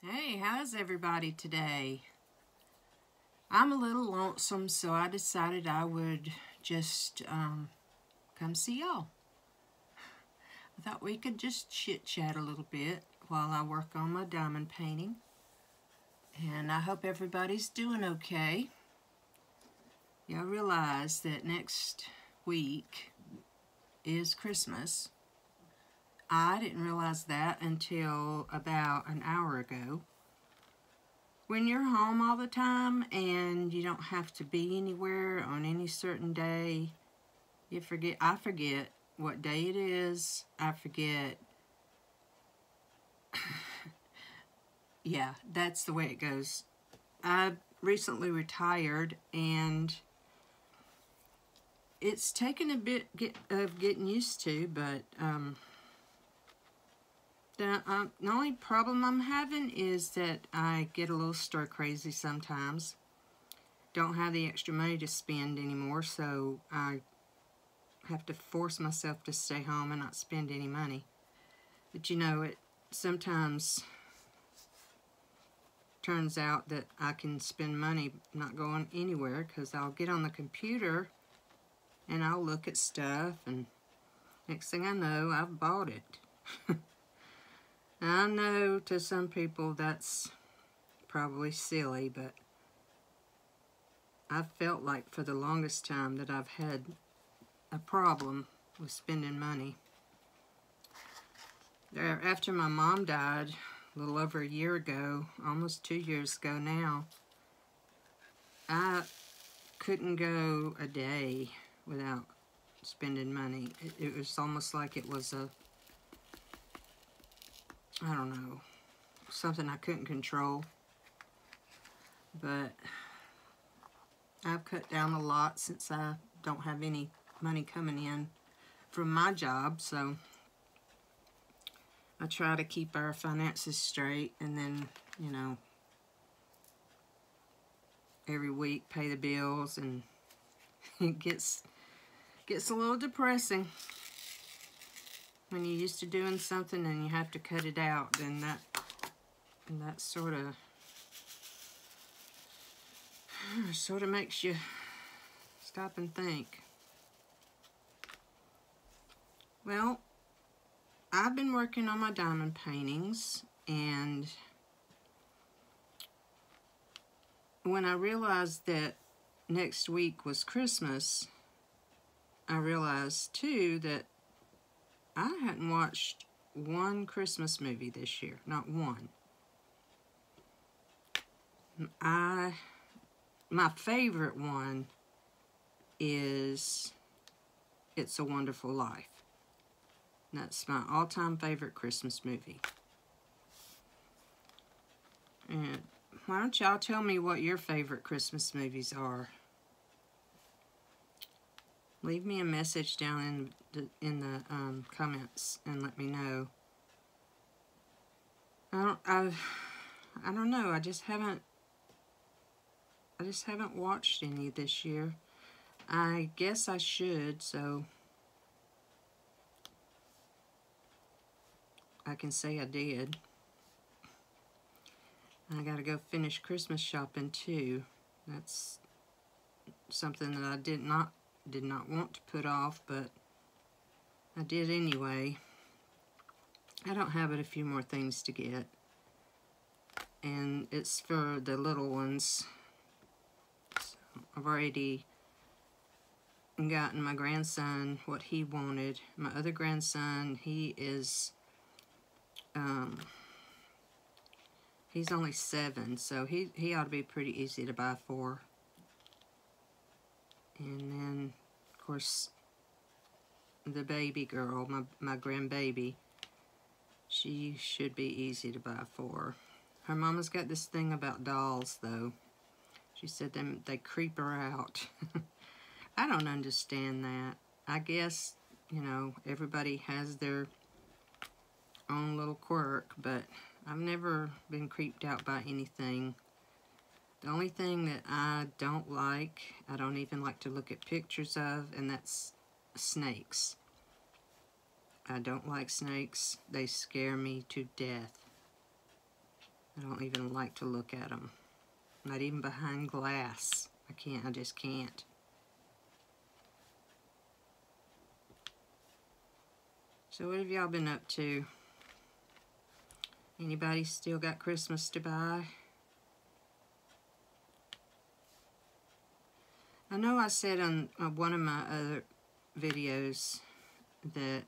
Hey, how's everybody today? I'm a little lonesome, so I decided I would just come see y'all. I thought we could just chit-chat a little bit while I work on my diamond painting. And I hope everybody's doing okay. Y'all realize that next week is Christmas. I didn't realize that until about an hour ago. When you're home all the time and you don't have to be anywhere on any certain day, I forget what day it is. I forget. Yeah, that's the way it goes. I recently retired and it's taken a bit of getting used to, but the only problem I'm having is that I get a little stir crazy sometimes. Don't have the extra money to spend anymore, so I have to force myself to stay home and not spend any money. But you know, it sometimes turns out that I can spend money not going anywhere, because I'll get on the computer and I'll look at stuff, and next thing I know, I've bought it. I know to some people that's probably silly, but I've felt like for the longest time that I've had a problem with spending money. After my mom died a little over a year ago, almost 2 years ago now, I couldn't go a day without spending money. It was almost like it was I don't know, something I couldn't control. But I've cut down a lot since I don't have any money coming in from my job, so I try to keep our finances straight, and then, you know, every week pay the bills, and it gets a little depressing when you're used to doing something and you have to cut it out. Then that sort of makes you stop and think. Well, I've been working on my diamond paintings, and when I realized that next week was Christmas, I realized too that I hadn't watched one Christmas movie this year, not one. My favorite one is It's a Wonderful Life. That's my all-time favorite Christmas movie. And why don't y'all tell me what your favorite Christmas movies are? Leave me a message down in the comments and let me know. I don't know. I just haven't watched any this year. I guess I should, so I can say I did. I gotta go finish Christmas shopping too. That's something that I did not want to put off, but I did anyway. I don't have but a few more things to get, and it's for the little ones. So I've already gotten my grandson what he wanted. My other grandson, he is he's only 7, so he ought to be pretty easy to buy for. And then, of course, the baby girl, my grandbaby, she should be easy to buy for. Her mama's got this thing about dolls, though. She said they creep her out. I don't understand that. I guess, you know, everybody has their own little quirk, but I've never been creeped out by anything. The only thing that I don't like, I don't even like to look at pictures of, and that's snakes. I don't like snakes. They scare me to death. I don't even like to look at them. Not even behind glass. I just can't. So what have y'all been up to? Anybody still got Christmas to buy? I know I said on one of my other videos that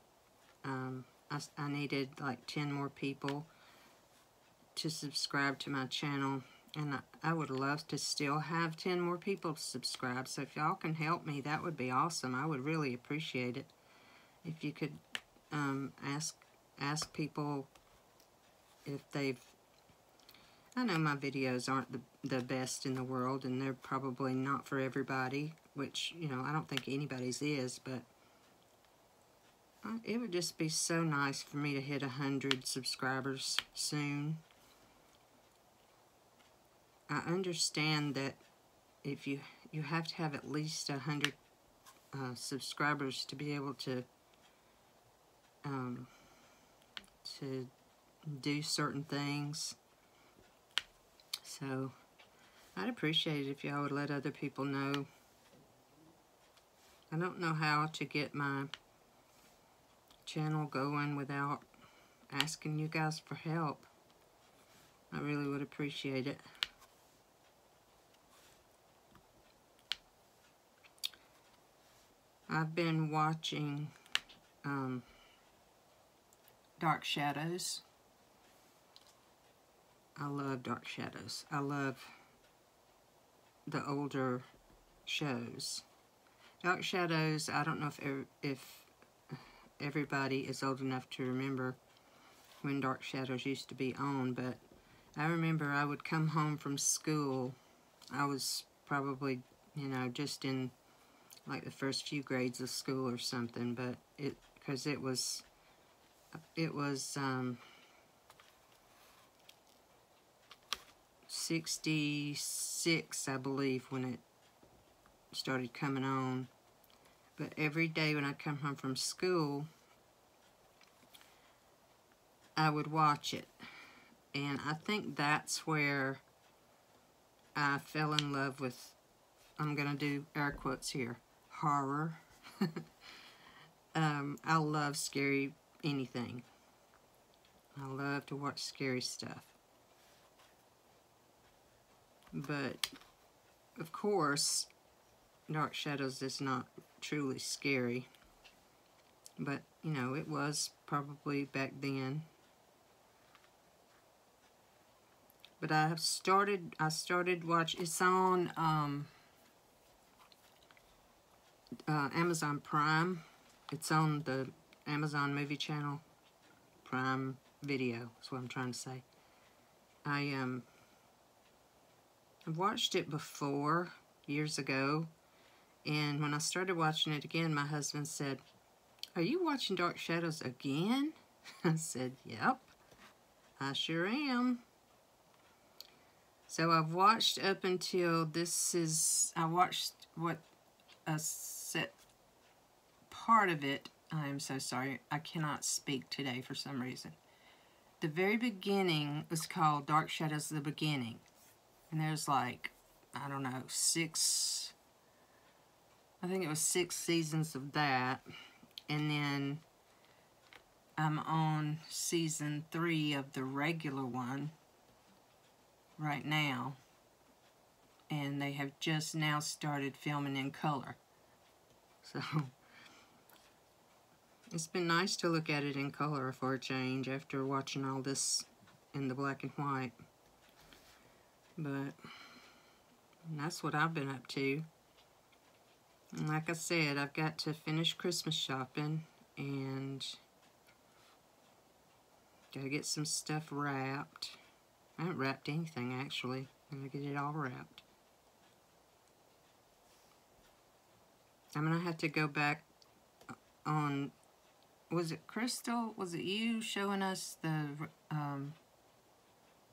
I needed like 10 more people to subscribe to my channel, and I would love to still have 10 more people subscribe. So if y'all can help me, that would be awesome. I would really appreciate it if you could ask people if they've... I know my videos aren't the best in the world, and they're probably not for everybody, which, you know, I don't think anybody's is, but it would just be so nice for me to hit 100 subscribers soon. I understand that if you have to have at least 100 subscribers to be able to do certain things. So I'd appreciate it if y'all would let other people know. I don't know how to get my channel going without asking you guys for help. I really would appreciate it. I've been watching Dark Shadows. I love Dark Shadows. I love the older shows. Dark Shadows, I don't know if everybody is old enough to remember when Dark Shadows used to be on, but I remember I would come home from school. I was probably, you know, just in like the first few grades of school or something, but because it was 66, I believe, when it started coming on. But every day when I come home from school, I would watch it. And I think that's where I fell in love with, I'm going to do air quotes here, horror. I love scary anything. I love to watch scary stuff. But, of course, Dark Shadows is not truly scary. But, you know, it was probably back then. But I started watching, it's on Amazon Prime. It's on the Amazon movie channel, Prime Video, is what I'm trying to say. I've watched it before, years ago, and when I started watching it again, my husband said, "Are you watching Dark Shadows again?" I said, "Yep, I sure am." So I've watched up until I watched what a set part of it. I am so sorry, I cannot speak today for some reason. The very beginning was called Dark Shadows the Beginning. And there's like, I don't know, I think it was 6 seasons of that. And then I'm on season 3 of the regular one right now. And they have just now started filming in color. So it's been nice to look at it in color for a change after watching all this in the black and white. But that's what I've been up to. And like I said, I've got to finish Christmas shopping and gotta get some stuff wrapped. I haven't wrapped anything actually. I'm gonna get it all wrapped. I'm gonna have to go back on, was it Crystal? Was it you showing us the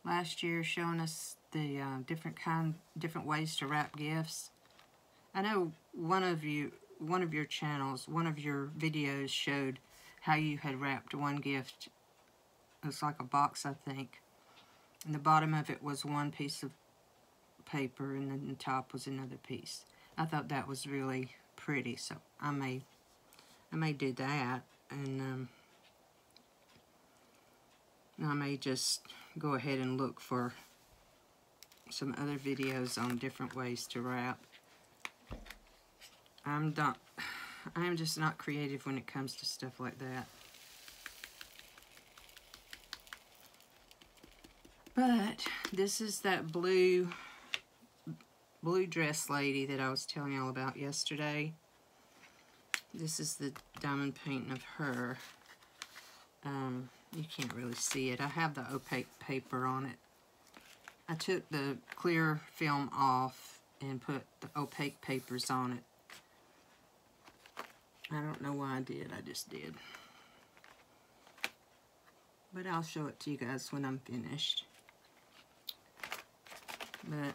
last year, showing us the different ways to wrap gifts? I know one of your channels, one of your videos showed how you had wrapped one gift. It was like a box, I think, And the bottom of it was one piece of paper, and then the top was another piece. I thought that was really pretty, so I may do that, and I may just go ahead and look for some other videos on different ways to wrap. I'm just not creative when it comes to stuff like that. But this is that blue dress lady that I was telling y'all about yesterday. This is the diamond painting of her. You can't really see it. I have the opaque paper on it. I took the clear film off and put the opaque papers on it. I don't know why I did. I just did. But I'll show it to you guys when I'm finished. But,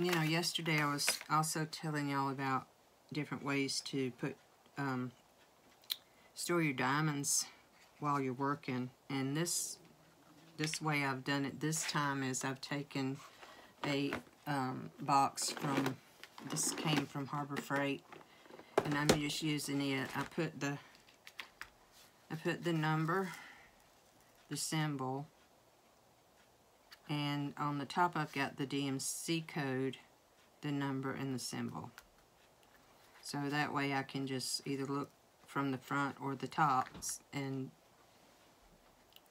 you know, yesterday I was also telling y'all about different ways to put, store your diamonds while you're working. And this way I've done it this time is I've taken a box from, this came from Harbor Freight, and I'm just using it. I put the number, the symbol, and on the top I've got the DMC code, the number, and the symbol. So that way I can just either look from the front or the top and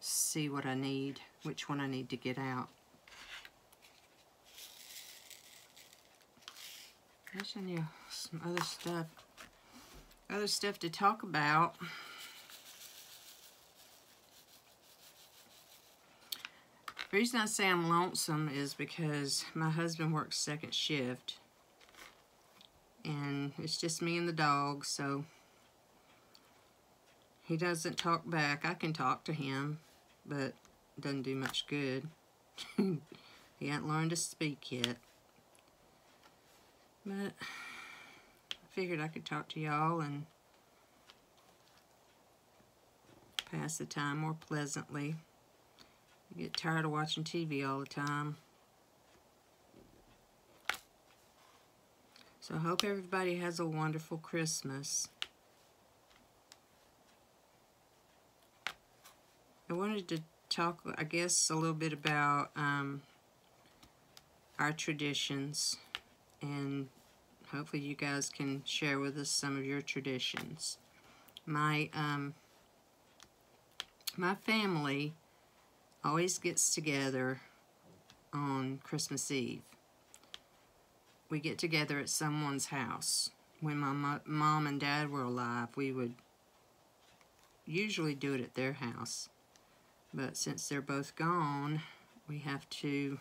see what I need, which one I need to get out. There's some other stuff to talk about. The reason I say I'm lonesome is because my husband works second shift, and it's just me and the dog, so he doesn't talk back. I can talk to him, but it doesn't do much good. He hasn't learned to speak yet. But I figured I could talk to y'all and pass the time more pleasantly. I get tired of watching TV all the time. So I hope everybody has a wonderful Christmas. I wanted to talk, I guess, a little bit about our traditions, and hopefully you guys can share with us some of your traditions. My family always gets together on Christmas Eve. We get together at someone's house. When my mom and dad were alive, we would usually do it at their house. But since they're both gone, we have to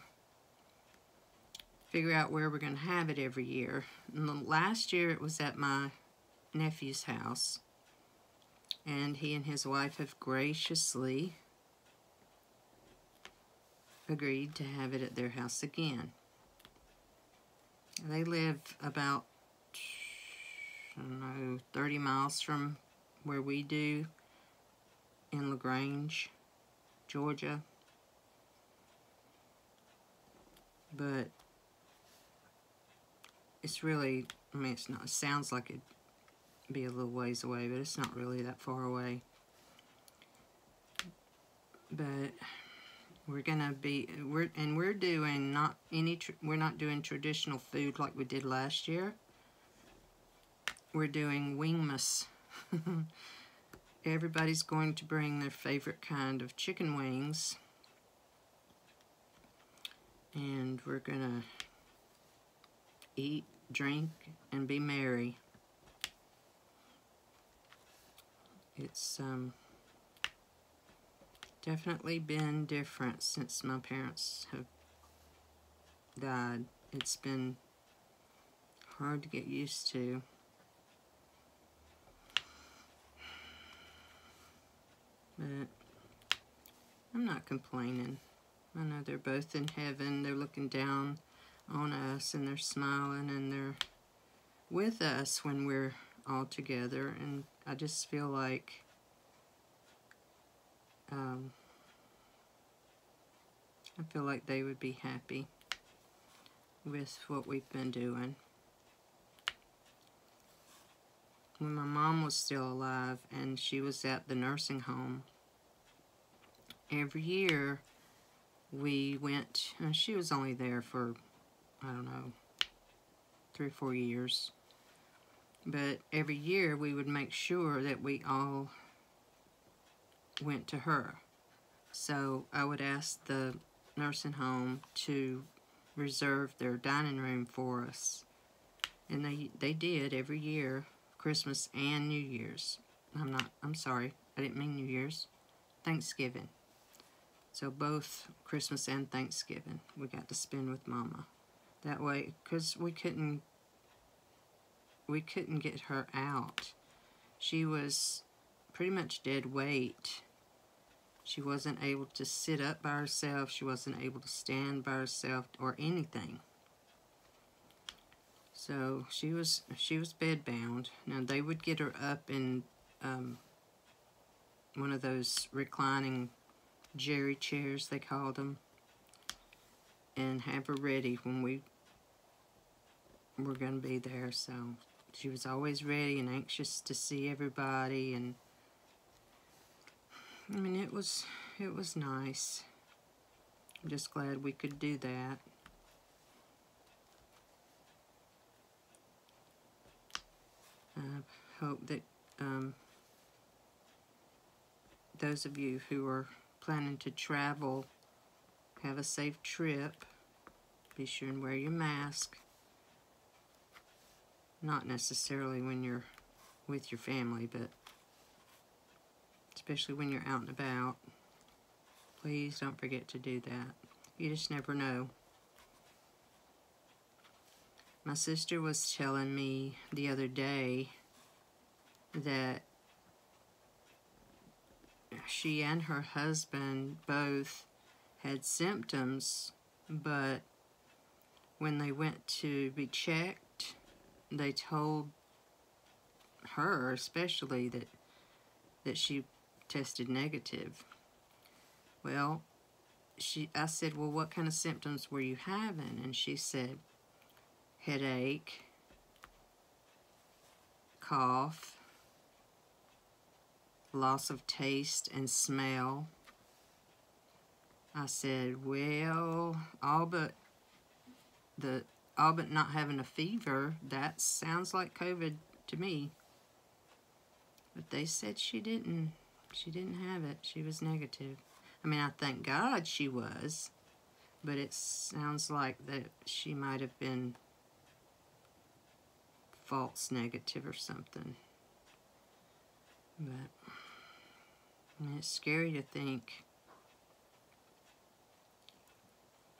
figure out where we're going to have it every year. And last year it was at my nephew's house, and he and his wife have graciously agreed to have it at their house again. They live about, I don't know, 30 miles from where we do, in LaGrange, Georgia. But it's really, I mean, it's not, it sounds like it'd be a little ways away, but it's not really that far away. But we're gonna be, we're doing we're not doing traditional food like we did last year. We're doing wingmas. Everybody's going to bring their favorite kind of chicken wings, and we're gonna eat, drink, and be merry. It's definitely been different since my parents have died. It's been hard to get used to. But I'm not complaining. I know they're both in heaven. They're looking down on us, and they're smiling, and they're with us when we're all together. And I just feel like I feel like they would be happy with what we've been doing. When my mom was still alive and she was at the nursing home, every year we went, and she was only there for, I don't know, 3 or 4 years. But every year we would make sure that we all went to her. So I would ask the nursing home to reserve their dining room for us. And they did every year, Christmas and New Year's. I'm sorry, I didn't mean New Year's. Thanksgiving. So both Christmas and Thanksgiving we got to spend with Mama. That way, because we couldn't get her out. She was pretty much dead weight. She wasn't able to sit up by herself. She wasn't able to stand by herself or anything. So she was bedbound. Now they would get her up in one of those reclining Jerry chairs, they called them, and have her ready when we were going to be there. So she was always ready and anxious to see everybody, and I mean, it was nice. I'm just glad we could do that. I hope that those of you who are planning to travel have a safe trip. Be sure and wear your mask. Not necessarily when you're with your family, but especially when you're out and about. Please don't forget to do that. You just never know. My sister was telling me the other day that she and her husband both had symptoms, but when they went to be checked, they told her especially that she tested negative. Well, I said, well, what kind of symptoms were you having? And she said, headache, cough, loss of taste and smell. I said, well, all but not having a fever, that sounds like COVID to me. But they said she didn't have it. She was negative. I mean, I thank God she was, but it sounds like that she might have been false negative or something. But I mean, it's scary to think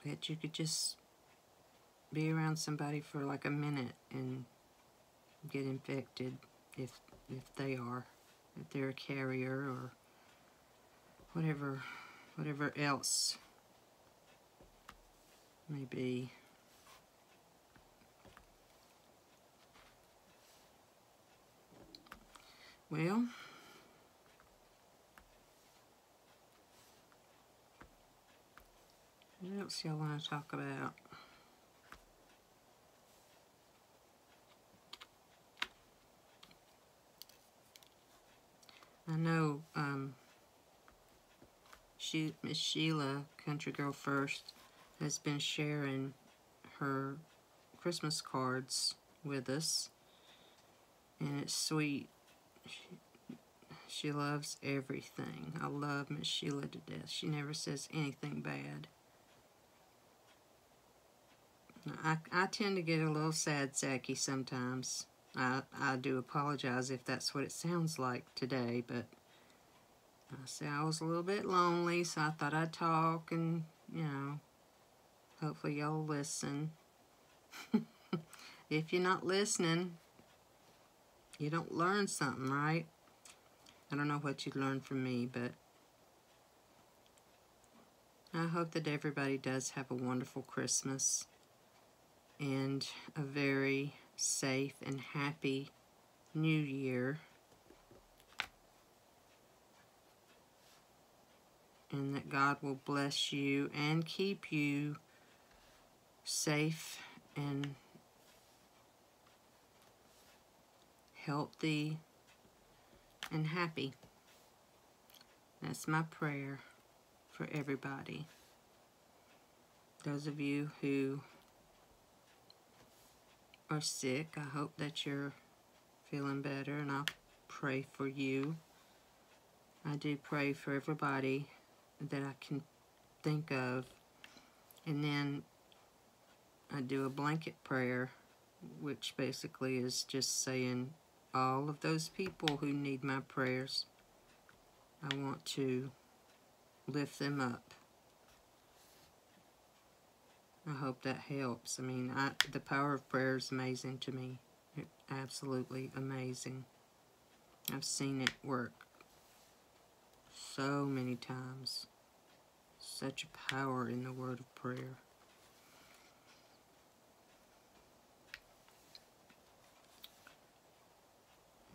that you could just be around somebody for like a minute and get infected if they're a carrier or whatever else may be. Well, what else y'all want to talk about? I know Miss Sheila, Country Girl First, has been sharing her Christmas cards with us, and it's sweet. She loves everything. I love Miss Sheila to death. She never says anything bad. I tend to get a little sad sacky sometimes. I do apologize if that's what it sounds like today, but I say I was a little bit lonely, so I thought I'd talk and, you know, hopefully y'all listen. If you're not listening, you don't learn something, right? I don't know what you learned from me, but I hope that everybody does have a wonderful Christmas and a very safe and happy New Year. and that God will bless you and keep you safe and healthy and happy. That's my prayer for everybody. Those of you who are sick, I hope that you're feeling better, and I'll pray for you. I do pray for everybody that I can think of, and then I do a blanket prayer, which basically is just saying all of those people who need my prayers, I want to lift them up. I hope that helps. I mean, the power of prayer is amazing to me. It's absolutely amazing. I've seen it work so many times. Such a power in the word of prayer.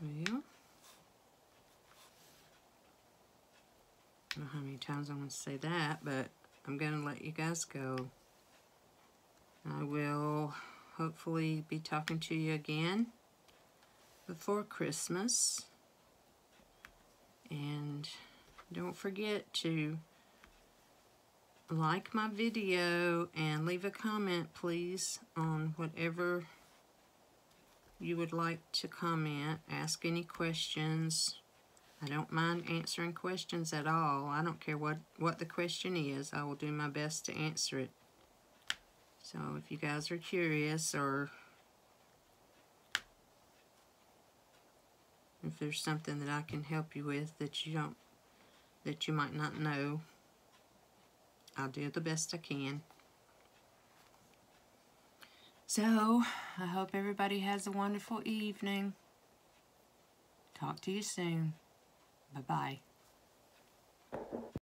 Well, I don't know how many times I'm going to say that, but I'm going to let you guys go. I will hopefully be talking to you again before Christmas. And don't forget to like my video and leave a comment, please, on whatever you would like to comment. Ask any questions. I don't mind answering questions at all. I don't care what the question is. I will do my best to answer it. So if you guys are curious, or if there's something that I can help you with that you might not know, I'll do the best I can. So, I hope everybody has a wonderful evening. Talk to you soon. Bye-bye.